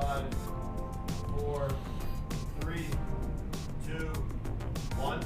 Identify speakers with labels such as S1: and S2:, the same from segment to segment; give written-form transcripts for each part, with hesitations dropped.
S1: 5, 4, 3, 2, 1.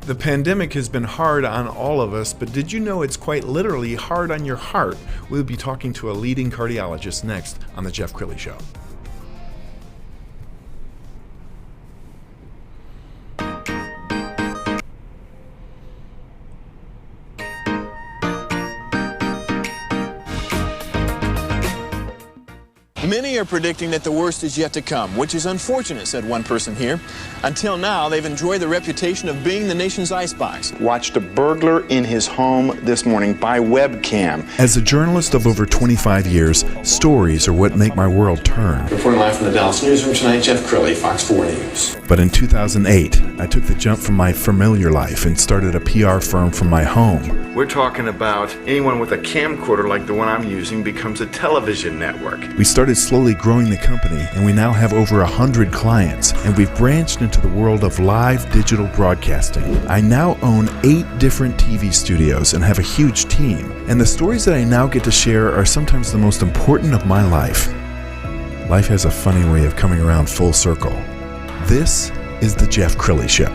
S1: The pandemic has been hard on all of us, but did you know it's quite literally hard on your heart? We'll be talking to a leading cardiologist next on The Jeff Crilley Show.
S2: Many are predicting that the worst is yet to come, which is unfortunate, said one person here. Until now, they've enjoyed the reputation of being the nation's icebox.
S3: Watched a burglar in his home this morning by webcam.
S1: As a journalist of over 25 years, stories are what make my world turn.
S2: Reporting live from the Dallas newsroom tonight, Jeff Crilley, Fox 4 News.
S1: But in 2008, I took the jump from my familiar life and started a PR firm from my home. We're talking about anyone with a camcorder like the one I'm using becomes a television network. We started slowly growing the company, and we now have over 100 clients, and we've branched into the world of live digital broadcasting. I now own 8 different TV studios and have a huge team, and the stories that I now get to share are sometimes the most important of my life. Life has a funny way of coming around full circle. This is The Jeff Crilley Show.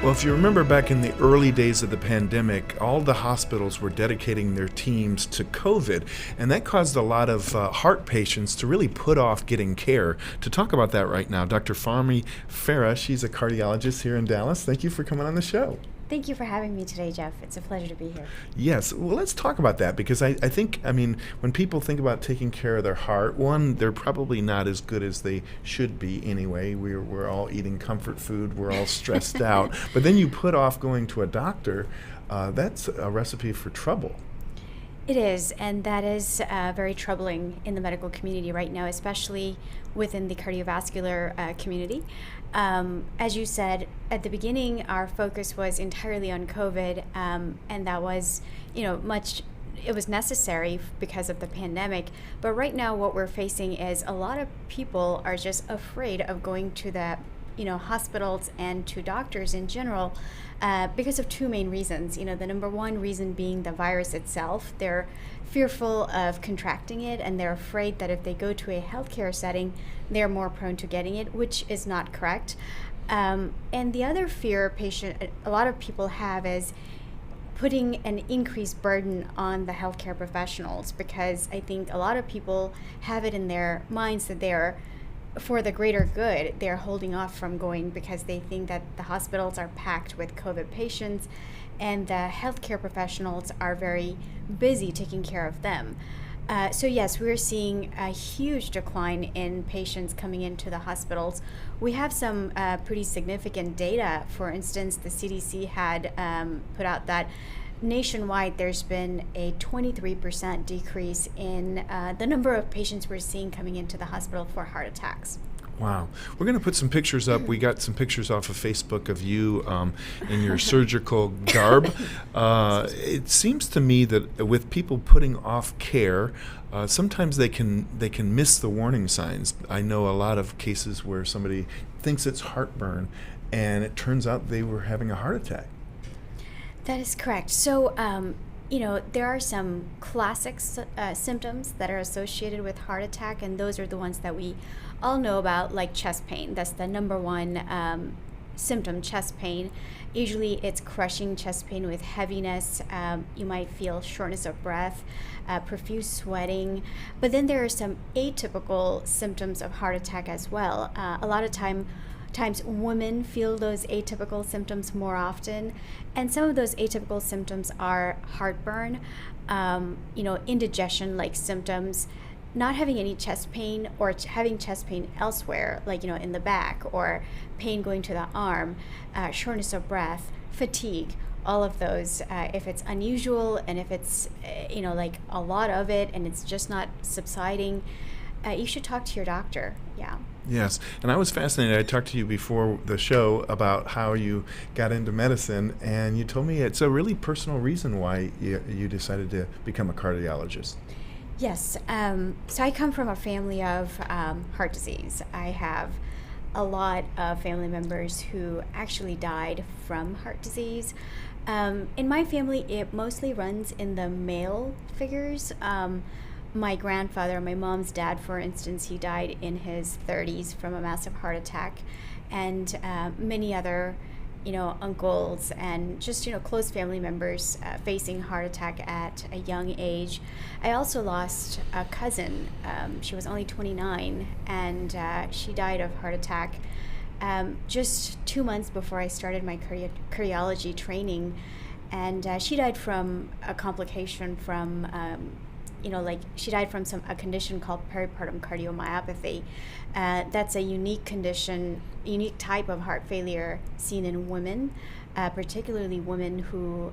S1: Well, if you remember back in the early days of the pandemic, all the hospitals were dedicating their teams to COVID, and that caused a lot of heart patients to really put off getting care. To talk about that right now, Dr. Fahmi Farah, she's a cardiologist here in Dallas. Thank you for coming on the show.
S4: Thank you for having me today, Jeff. It's a pleasure to be here.
S1: Yes. Well, let's talk about that because I think, when people think about taking care of their heart, one, they're probably not as good as they should be anyway. We're all eating comfort food. We're all stressed out. But then you put off going to a doctor. That's a recipe for trouble.
S4: It is, and that is very troubling in the medical community right now, especially within the cardiovascular community. As you said, at the beginning, our focus was entirely on COVID, and that was, it was necessary because of the pandemic. But right now, what we're facing is a lot of people are just afraid of going to the hospitals and to doctors in general because of 2 main reasons. The number one reason being the virus itself. They're fearful of contracting it, and they're afraid that if they go to a healthcare setting, they're more prone to getting it, which is not correct. And the other fear a lot of people have is putting an increased burden on the healthcare professionals, because I think a lot of people have it in their minds that they're, for the greater good, they're holding off from going because they think that the hospitals are packed with COVID patients and the healthcare professionals are very busy taking care of them. So yes, we're seeing a huge decline in patients coming into the hospitals. We have some pretty significant data. For instance, the CDC had put out that nationwide there's been a 23% decrease in the number of patients we're seeing coming into the hospital for heart attacks.
S1: Wow. We're going to put some pictures up. We got some pictures off of Facebook of you in your surgical garb. It seems to me that with people putting off care, sometimes they can miss the warning signs. I know a lot of cases where somebody thinks it's heartburn, and it turns out they were having a heart attack.
S4: That is correct. So, there are some classic symptoms that are associated with heart attack, and those are the ones that we all know about, like chest pain. That's the number one symptom, chest pain. Usually it's crushing chest pain with heaviness. You might feel shortness of breath, profuse sweating. But then there are some atypical symptoms of heart attack as well. A lot of times women feel those atypical symptoms more often, and some of those atypical symptoms are heartburn, indigestion-like symptoms, not having any chest pain or having chest pain elsewhere, like in the back, or pain going to the arm, shortness of breath, fatigue. All of those, if it's unusual and if it's like a lot of it and it's just not subsiding, you should talk to your doctor. Yeah.
S1: Yes, and I was fascinated. I talked to you before the show about how you got into medicine, and you told me it's a really personal reason why you decided to become a cardiologist.
S4: Yes, so I come from a family of heart disease. I have a lot of family members who actually died from heart disease. In my family, it mostly runs in the male figures. my grandfather, my mom's dad, for instance, he died in his 30s from a massive heart attack, and many other, uncles and just, close family members facing heart attack at a young age. I also lost a cousin. She was only 29, and she died of heart attack just 2 months before I started my cardiology training. And she died from a complication from, she died from a condition called peripartum cardiomyopathy. That's a unique condition, unique type of heart failure seen in women, particularly women who,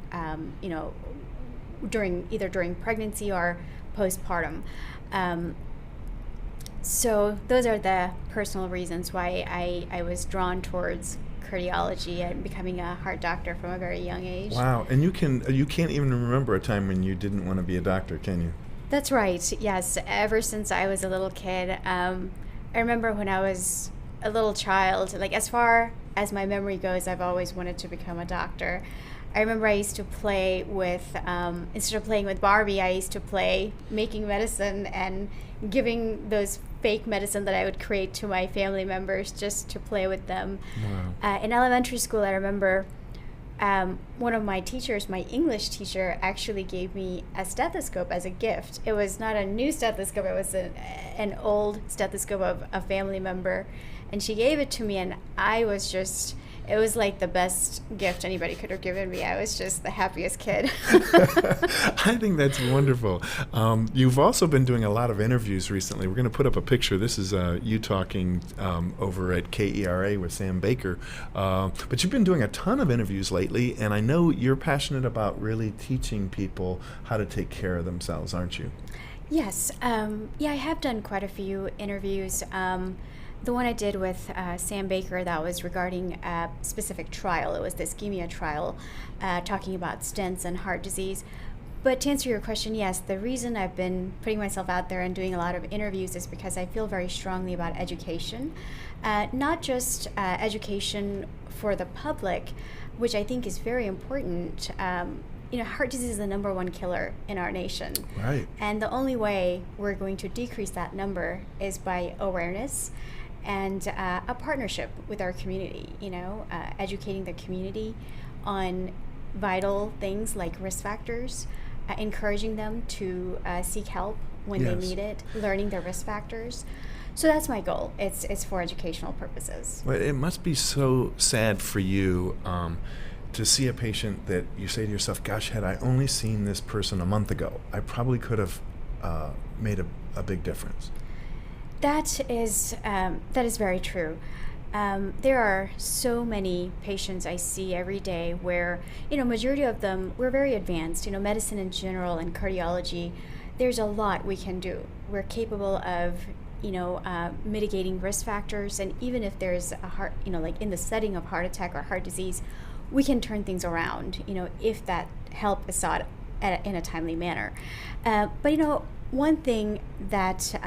S4: during pregnancy or postpartum. So those are the personal reasons why I was drawn towards cardiology and becoming a heart doctor from a very young age.
S1: Wow, and you can't even remember a time when you didn't want to be a doctor, can you?
S4: That's right, yes. Ever since I was a little kid, I remember when I was a little child, like as far as my memory goes, I've always wanted to become a doctor. I remember I used to play with, instead of playing with Barbie, I used to play making medicine and giving those fake medicine that I would create to my family members just to play with them.
S1: Wow.
S4: In elementary school, I remember one of my teachers, my English teacher, actually gave me a stethoscope as a gift. It was not a new stethoscope, it was an old stethoscope of a family member. And she gave it to me, and it was like the best gift anybody could have given me. I was just the happiest kid.
S1: I think that's wonderful. You've also been doing a lot of interviews recently. We're going to put up a picture. This is you talking over at KERA with Sam Baker. But you've been doing a ton of interviews lately, and I know you're passionate about really teaching people how to take care of themselves, aren't you?
S4: Yes. I have done quite a few interviews. The one I did with Sam Baker, that was regarding a specific trial. It was the ischemia trial, talking about stents and heart disease. But to answer your question, yes, the reason I've been putting myself out there and doing a lot of interviews is because I feel very strongly about education. Not just education for the public, which I think is very important. Heart disease is the number one killer in our nation.
S1: Right.
S4: And the only way we're going to decrease that number is by awareness and a partnership with our community, educating the community on vital things like risk factors, encouraging them to seek help when they need it, learning their risk factors. So that's my goal. It's for educational purposes.
S1: Well, it must be so sad for you to see a patient that you say to yourself, gosh, had I only seen this person a month ago, I probably could have made a big difference.
S4: That is very true. There are so many patients I see every day where, majority of them, we're very advanced. Medicine in general and cardiology, there's a lot we can do. We're capable of, mitigating risk factors, and even if there's a heart, like in the setting of heart attack or heart disease, we can turn things around, if that help is sought in a timely manner. But one thing that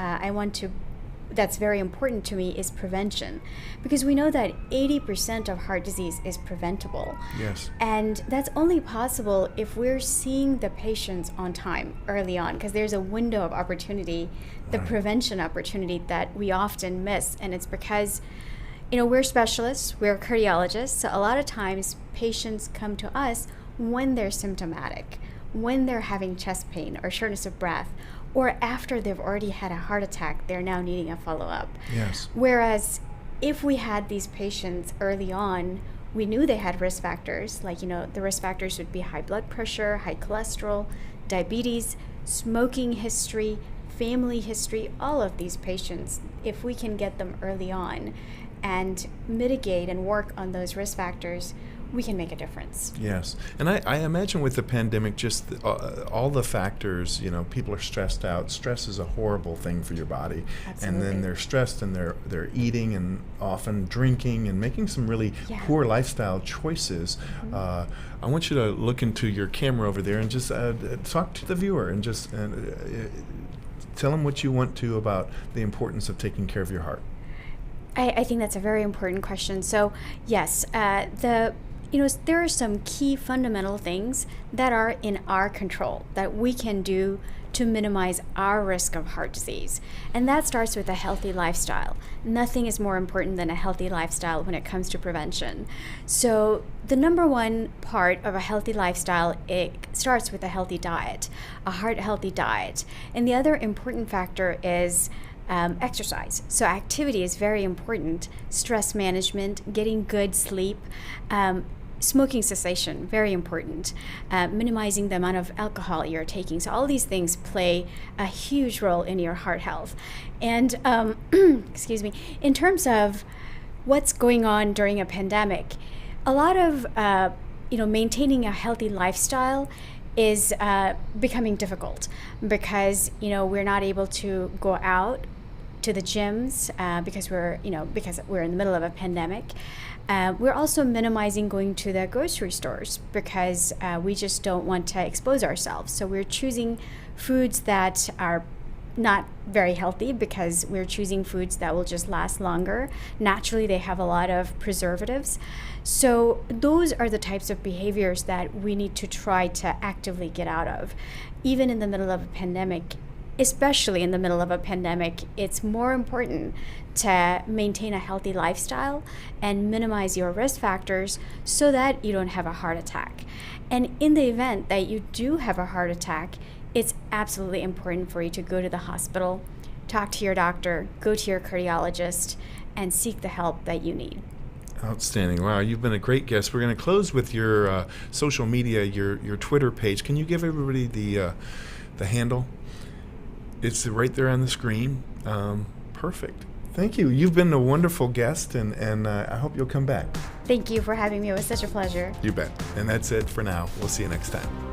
S4: that's very important to me is prevention, because we know that 80% of heart disease is preventable.
S1: Yes.
S4: And that's only possible if we're seeing the patients on time, early on, because there's a window of opportunity, the prevention opportunity that we often miss. And it's because, we're specialists, we're cardiologists, so a lot of times patients come to us when they're symptomatic, when they're having chest pain or shortness of breath, or after they've already had a heart attack, they're now needing a follow-up.
S1: Yes.
S4: Whereas if we had these patients early on, we knew they had risk factors, like, the risk factors would be high blood pressure, high cholesterol, diabetes, smoking history, family history, all of these patients, if we can get them early on and mitigate and work on those risk factors, we can make a difference.
S1: Yes. And I imagine with the pandemic, just all the factors, people are stressed out. Stress is a horrible thing for your body.
S4: Absolutely.
S1: And then they're stressed and they're eating and often drinking and making some really poor lifestyle choices. Mm-hmm. I want you to look into your camera over there and just talk to the viewer and just tell them what you want to about the importance of taking care of your heart.
S4: I think that's a very important question. So yes, there are some key fundamental things that are in our control that we can do to minimize our risk of heart disease. And that starts with a healthy lifestyle. Nothing is more important than a healthy lifestyle when it comes to prevention. So the number one part of a healthy lifestyle, it starts with a healthy diet, a heart-healthy diet. And the other important factor is exercise. So activity is very important. Stress management, getting good sleep, smoking cessation, very important. Minimizing the amount of alcohol you're taking. So all these things play a huge role in your heart health. And excuse me, in terms of what's going on during a pandemic, a lot of maintaining a healthy lifestyle is becoming difficult because we're not able to go out to the gyms because we're in the middle of a pandemic. We're also minimizing going to the grocery stores because we just don't want to expose ourselves. So we're choosing foods that are not very healthy because we're choosing foods that will just last longer. Naturally, they have a lot of preservatives. So those are the types of behaviors that we need to try to actively get out of. Even in the middle of a pandemic, especially in the middle of a pandemic, it's more important to maintain a healthy lifestyle and minimize your risk factors so that you don't have a heart attack. And in the event that you do have a heart attack, it's absolutely important for you to go to the hospital, talk to your doctor, go to your cardiologist, and seek the help that you need.
S1: Outstanding. Wow, you've been a great guest. We're going to close with your social media, your Twitter page. Can you give everybody the handle? It's right there on the screen. Perfect. Thank you. You've been a wonderful guest, and I hope you'll come back.
S4: Thank you for having me. It was such a pleasure.
S1: You bet. And that's it for now. We'll see you next time.